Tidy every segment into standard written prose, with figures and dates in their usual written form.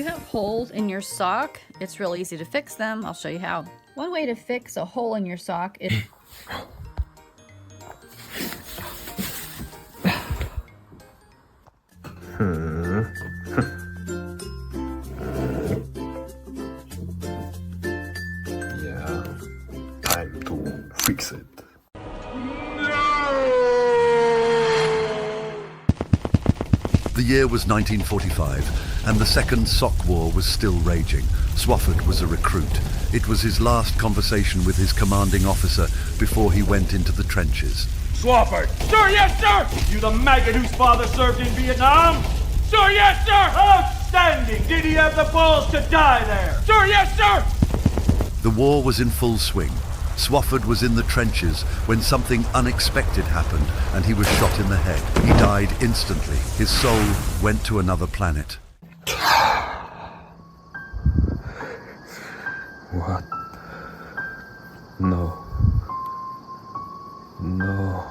If you have holes in your sock, it's real easy to fix them. I'll show you how. One way to fix a hole in your sock is... Yeah, time to fix it. The year was 1945, and the Second Sock War was still raging. Swafford was a recruit. It was his last conversation with his commanding officer before he went into the trenches. Swafford! Sir, yes, sir! You the maggot whose father served in Vietnam? Sir, yes, sir! Outstanding! Did he have the balls to die there? Sir, yes, sir! The war was in full swing. Swafford was in the trenches when something unexpected happened and he was shot in the head. He died instantly. His soul went to another planet. What? No. No.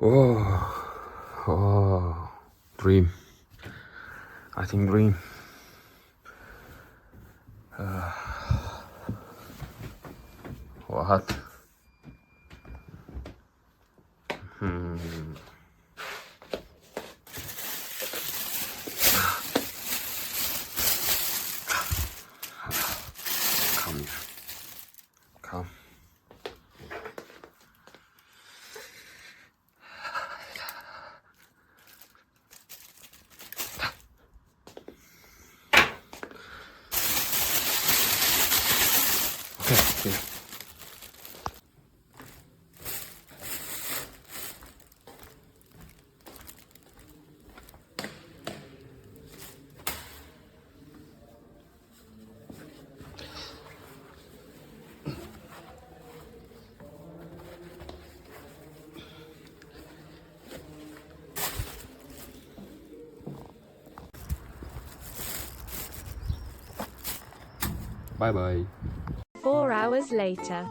Oh, dream. I think dream. What? Come here. Come. Okay. Bye-bye. 4 hours later.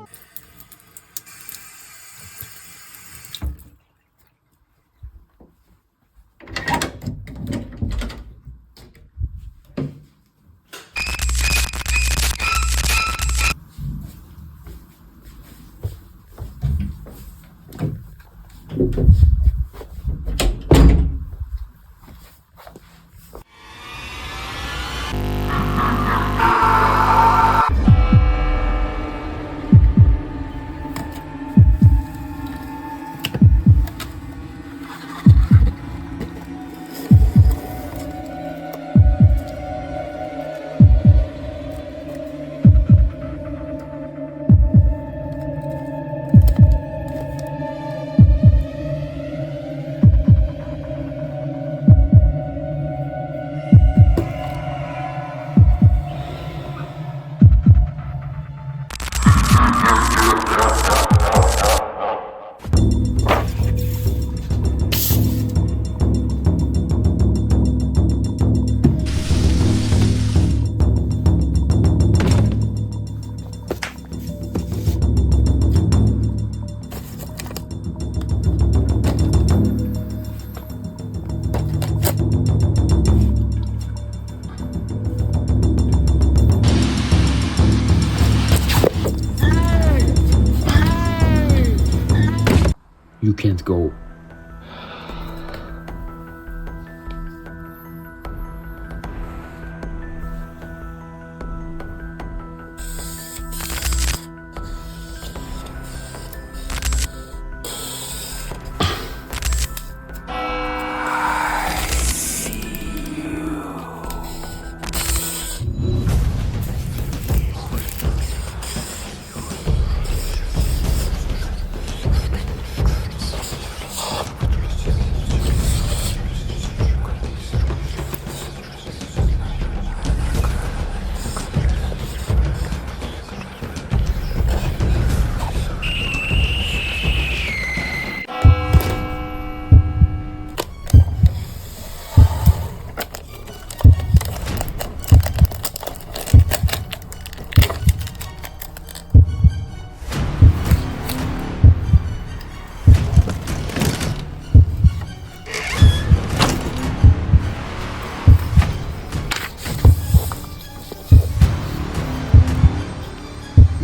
You can't go.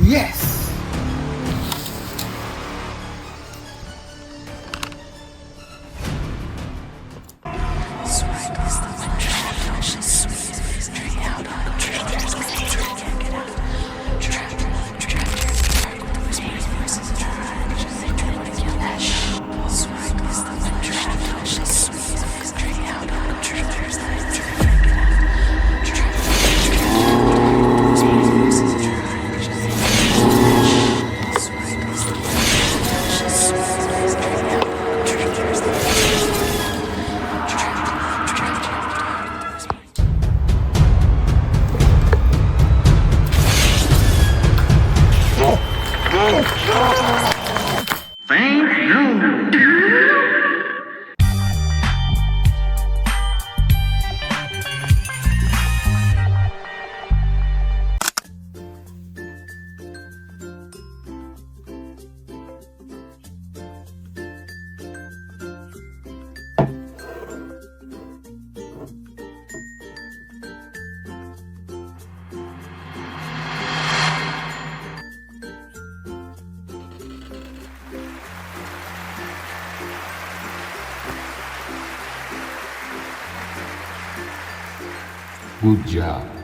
Yes! Good job.